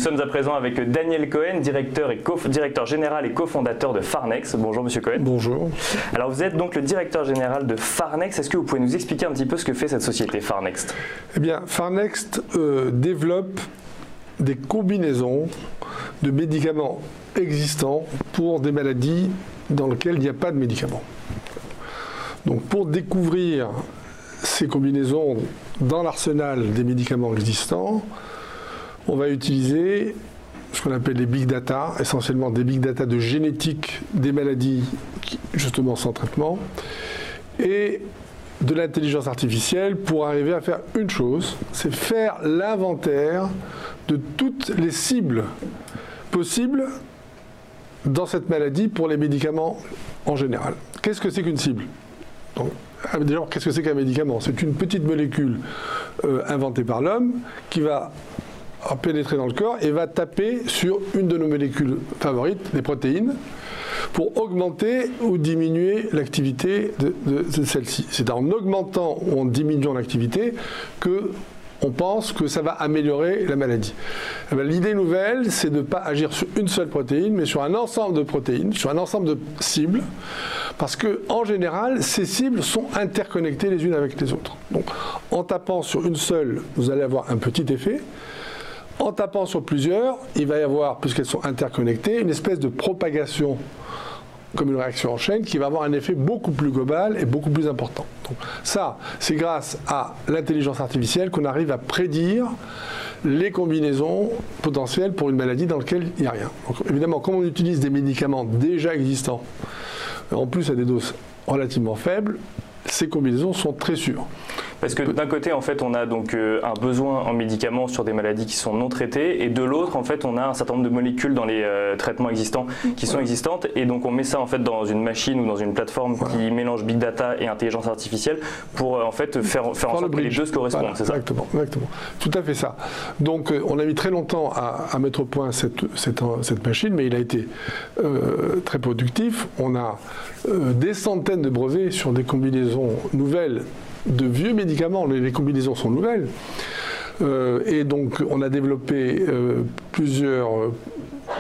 sommes à présent avec Daniel Cohen, directeur général et cofondateur de Farnext. Bonjour Monsieur Cohen. Bonjour. Alors vous êtes donc le directeur général de Farnext. Est-ce que vous pouvez nous expliquer un petit peu ce que fait cette société Farnext? Eh bien, Farnext développe des combinaisons de médicaments existants pour des maladies dans lesquelles il n'y a pas de médicaments. Donc pour découvrir ces combinaisons dans l'arsenal des médicaments existants, on va utiliser ce qu'on appelle les big data, essentiellement des big data de génétique des maladies justement sans traitement, et de l'intelligence artificielle pour arriver à faire une chose, c'est faire l'inventaire de toutes les cibles possibles dans cette maladie pour les médicaments en général. Qu'est-ce que c'est qu'une cible? D'ailleurs, qu'est-ce que c'est qu'un médicament? C'est une petite molécule inventée par l'homme qui va pénétrer dans le corps et va taper sur une de nos molécules favorites, les protéines, pour augmenter ou diminuer l'activité de celle-ci. C'est en augmentant ou en diminuant l'activité que on pense que ça va améliorer la maladie. L'idée nouvelle, c'est de ne pas agir sur une seule protéine, mais sur un ensemble de protéines, sur un ensemble de cibles, parce qu'en général, ces cibles sont interconnectées les unes avec les autres. Donc, en tapant sur une seule, vous allez avoir un petit effet. En tapant sur plusieurs, il va y avoir, puisqu'elles sont interconnectées, une espèce de propagation comme une réaction en chaîne qui va avoir un effet beaucoup plus global et beaucoup plus important. Donc ça, c'est grâce à l'intelligence artificielle qu'on arrive à prédire les combinaisons potentielles pour une maladie dans laquelle il n'y a rien. Donc évidemment, comme on utilise des médicaments déjà existants, en plus à des doses relativement faibles, ces combinaisons sont très sûres. Parce que d'un côté, en fait, on a donc un besoin en médicaments sur des maladies qui sont non traitées, et de l'autre, en fait, on a un certain nombre de molécules dans les traitements existants qui sont existantes, et donc on met ça en fait dans une machine ou dans une plateforme qui mélange big data et intelligence artificielle pour en fait faire en sorte que les deux se correspondent. Voilà, c'est ça? Exactement, tout à fait ça. Donc on a mis très longtemps à mettre au point cette machine, mais il a été très productif. On a des centaines de brevets sur des combinaisons nouvelles de vieux médicaments. Les combinaisons sont nouvelles. Et donc, on a développé plusieurs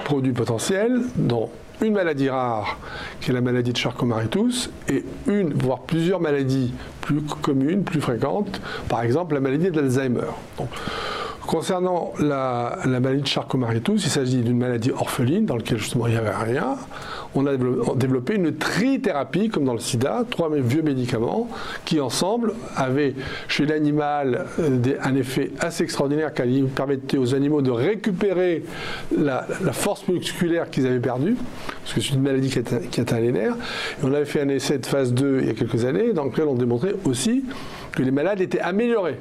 produits potentiels, dont une maladie rare, qui est la maladie de Charcot-Marie-Tooth, et une, voire plusieurs maladies plus communes, plus fréquentes, par exemple la maladie d'Alzheimer. Concernant la maladie de Charcot-Marie-Tooth, il s'agit d'une maladie orpheline dans laquelle justement il n'y avait rien. On a développé une trithérapie, comme dans le sida, 3 vieux médicaments qui ensemble avaient chez l'animal un effet assez extraordinaire qui permettait aux animaux de récupérer la force musculaire qu'ils avaient perdue, parce que c'est une maladie qui atteint les nerfs. Et on avait fait un essai de phase 2 il y a quelques années dans lequel on démontrait aussi que les malades étaient améliorés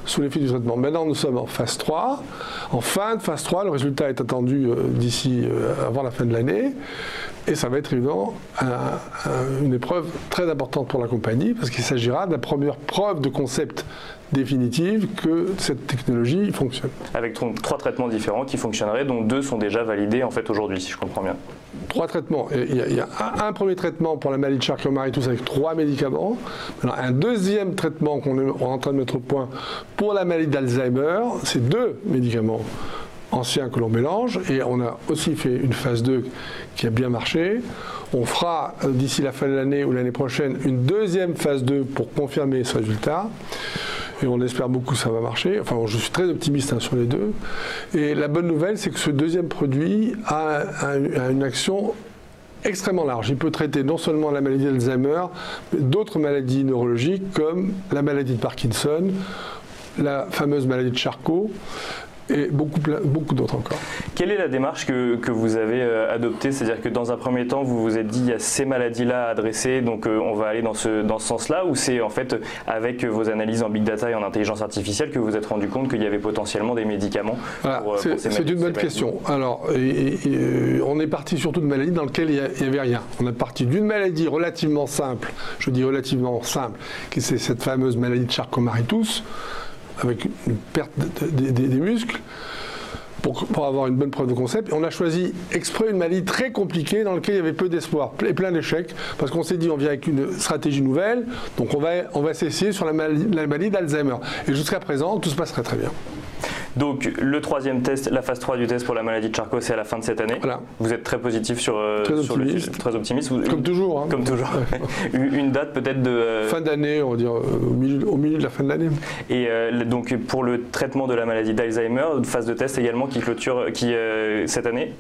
sous l'effet du traitement. Maintenant, nous sommes en phase 3. En fin de phase 3, le résultat est attendu d'ici avant la fin de l'année. Et ça va être évidemment une épreuve très importante pour la compagnie, parce qu'il s'agira de la première preuve de concept définitive que cette technologie fonctionne. Avec 3 traitements différents qui fonctionneraient, dont 2 sont déjà validés en fait aujourd'hui, si je comprends bien. 3 traitements. Il y a un premier traitement pour la maladie de Charcot-Marie-Tooth avec 3 médicaments. Maintenant, un deuxième traitement qu'on est en train de mettre au point pour la maladie d'Alzheimer. C'est 2 médicaments anciens que l'on mélange, et on a aussi fait une phase 2 qui a bien marché. On fera d'ici la fin de l'année ou l'année prochaine une deuxième phase 2 pour confirmer ce résultat. Et on espère beaucoup que ça va marcher. Enfin, je suis très optimiste sur les deux. Et la bonne nouvelle, c'est que ce deuxième produit a une action extrêmement large. Il peut traiter non seulement la maladie d'Alzheimer, mais d'autres maladies neurologiques comme la maladie de Parkinson, la fameuse maladie de Charcot, et beaucoup d'autres encore. Quelle est la démarche que vous avez adoptée? C'est-à-dire que dans un premier temps, vous vous êtes dit il y a ces maladies-là à adresser, donc on va aller dans ce sens-là, ou c'est en fait avec vos analyses en big data et en intelligence artificielle que vous vous êtes rendu compte qu'il y avait potentiellement des médicaments pour ces maladies? C'est une bonne question. Alors, on est parti surtout de maladies dans lesquelles il n'y avait rien. On est parti d'une maladie relativement simple, je dis relativement simple, qui c'est cette fameuse maladie de Charcot-Marie-Tooth, avec une perte des muscles, pour avoir une bonne preuve de concept. Et on a choisi exprès une maladie très compliquée dans laquelle il y avait peu d'espoir et plein d'échecs, parce qu'on s'est dit on vient avec une stratégie nouvelle, donc on va s'essayer sur la maladie d'Alzheimer. Et jusqu'à présent, tout se passe très très bien. Donc le troisième test, la phase 3 du test pour la maladie de Charcot, c'est à la fin de cette année. Voilà. Vous êtes très positif sur le sujet, très optimiste. Comme toujours. Hein. Comme toujours. Une date peut-être de... Fin d'année, on va dire au milieu de la fin de l'année. Et donc pour le traitement de la maladie d'Alzheimer, une phase de test également qui clôture cette année.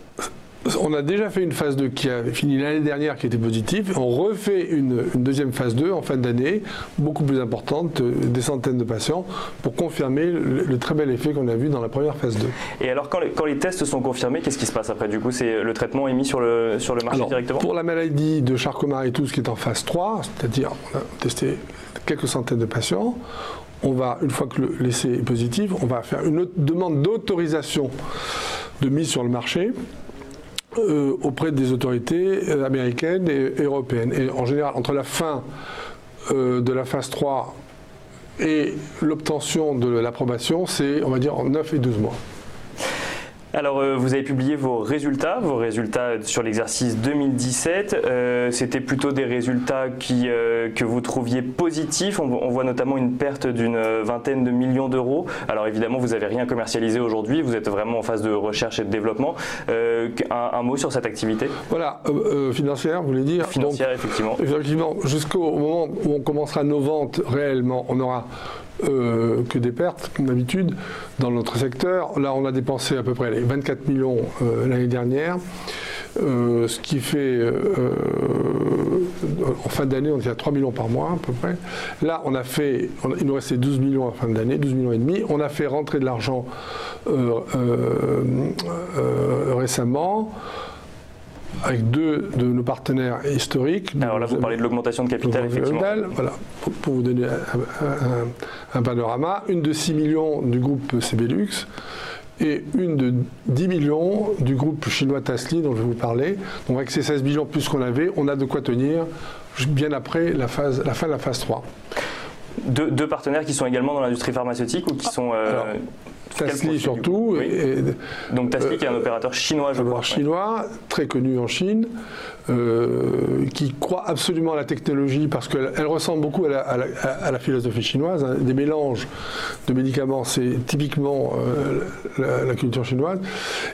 On a déjà fait une phase 2 qui a fini l'année dernière qui était positive. On refait une deuxième phase 2 en fin d'année, beaucoup plus importante, des centaines de patients, pour confirmer le très bel effet qu'on a vu dans la première phase 2. Et alors quand les tests sont confirmés, qu'est-ce qui se passe après? Du coup, c'est le traitement est mis sur le marché directement? Pour la maladie de Charcot-Marie-Tooth qui est en phase 3, c'est-à-dire on a testé quelques centaines de patients, on va, une fois que l'essai est positif, on va faire une demande d'autorisation de mise sur le marché auprès des autorités américaines et européennes. Et en général, entre la fin de la phase 3 et l'obtention de l'approbation, c'est, on va dire, en 9 et 12 mois. Alors, vous avez publié vos résultats sur l'exercice 2017. C'était plutôt des résultats que vous trouviez positifs. On voit notamment une perte d'une vingtaine de millions d'euros. Alors évidemment, vous n'avez rien commercialisé aujourd'hui. Vous êtes vraiment en phase de recherche et de développement. Un mot sur cette activité? Voilà, financière, vous voulez dire? Financière, effectivement. Effectivement, jusqu'au moment où on commencera nos ventes réellement, on aura que des pertes, comme d'habitude, dans notre secteur. Là, on a dépensé à peu près les 24 millions l'année dernière, ce qui fait, en fin d'année, on était à 3 millions par mois, à peu près. Là, il nous restait 12 millions à la fin d'année, 12 millions et demi. On a fait rentrer de l'argent récemment, avec deux de nos partenaires historiques. Alors là, vous parlez de l'augmentation de capital, effectivement. Voilà, pour vous donner un panorama. Une de 6 millions du groupe CBLux et une de 10 millions du groupe chinois Tasly, dont je vais vous parler. Donc avec ces 16 millions plus qu'on avait, on a de quoi tenir bien après la fin de la phase 3. Deux partenaires qui sont également dans l'industrie pharmaceutique ou qui sont... Tasly surtout. Oui. Donc Tasly qui est un opérateur chinois, je crois. Chinois, très connu en Chine, qui croit absolument à la technologie parce qu'elle ressemble beaucoup à la philosophie chinoise. Hein. Des mélanges de médicaments, c'est typiquement la culture chinoise.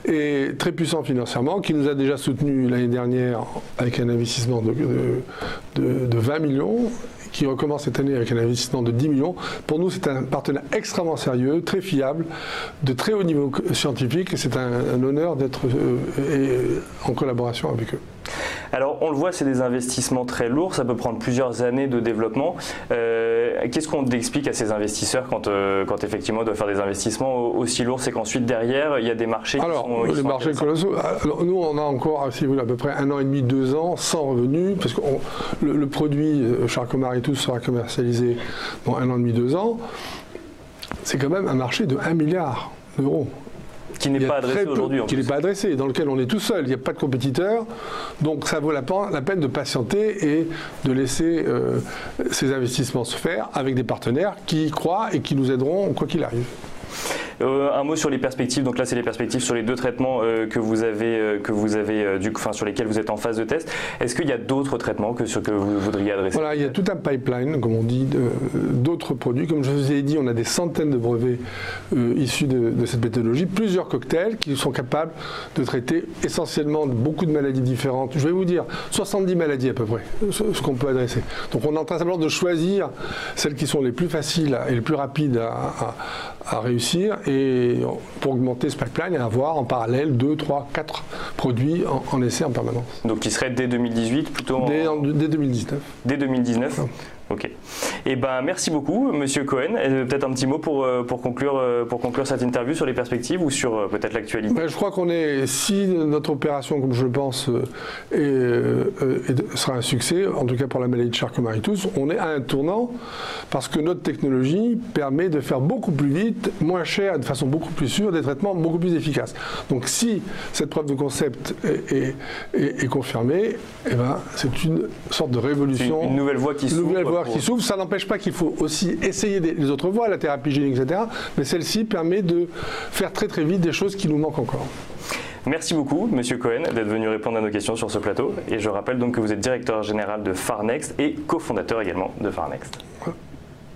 Et très puissant financièrement, qui nous a déjà soutenu l'année dernière avec un investissement de 20 millions. Qui recommence cette année avec un investissement de 10 millions. Pour nous, c'est un partenaire extrêmement sérieux, très fiable, de très haut niveau scientifique, et c'est un honneur d'être en collaboration avec eux. Alors, on le voit, c'est des investissements très lourds, ça peut prendre plusieurs années de développement. Qu'est-ce qu'on explique à ces investisseurs quand effectivement ils doivent faire des investissements aussi lourds? C'est qu'ensuite, derrière, il y a des marchés qui sont les marchés colossaux. Alors, nous, on a encore, si vous voulez, à peu près 1 an et demi, 2 ans, sans revenus, parce que le produit Charcot-Marie-Tooth sera commercialisé dans 1 an et demi, 2 ans. C'est quand même un marché de 1 milliard d'euros. Qui n'est pas adressé aujourd'hui. Qui n'est pas adressé, dans lequel on est tout seul, il n'y a pas de compétiteurs. Donc ça vaut la peine de patienter et de laisser ces investissements se faire avec des partenaires qui y croient et qui nous aideront quoi qu'il arrive. Un mot sur les perspectives. Donc là, c'est les perspectives sur les deux traitements que vous avez sur lesquels vous êtes en phase de test. Est-ce qu'il y a d'autres traitements que vous voudriez adresser? Voilà, il y a tout un pipeline, comme on dit, d'autres produits. Comme je vous ai dit, on a des centaines de brevets issus de cette méthodologie, plusieurs cocktails qui sont capables de traiter essentiellement beaucoup de maladies différentes. Je vais vous dire, 70 maladies à peu près, ce qu'on peut adresser. Donc on est en train simplement de choisir celles qui sont les plus faciles et les plus rapides à réussir, et pour augmenter ce pipeline et avoir en parallèle 2, 3, 4 produits en essai en permanence. Donc qui serait dès 2018 plutôt dès 2019. Dès 2019 ? Ok. Eh ben, merci beaucoup, Monsieur Cohen. Peut-être un petit mot pour conclure cette interview sur les perspectives ou sur peut-être l'actualité. Je crois si notre opération, comme je le pense, sera un succès, en tout cas pour la maladie de Charcot-Marie-Tooth, on est à un tournant parce que notre technologie permet de faire beaucoup plus vite, moins cher, de façon beaucoup plus sûre, des traitements beaucoup plus efficaces. Donc si cette preuve de concept est confirmée, eh ben, c'est une sorte de révolution. Une nouvelle voie qui s'ouvre. Ça n'empêche pas qu'il faut aussi essayer les autres voies, la thérapie génique, etc. Mais celle-ci permet de faire très très vite des choses qui nous manquent encore. Merci beaucoup, Monsieur Cohen, d'être venu répondre à nos questions sur ce plateau. Et je rappelle donc que vous êtes directeur général de Pharnext et cofondateur également de Pharnext. Ouais.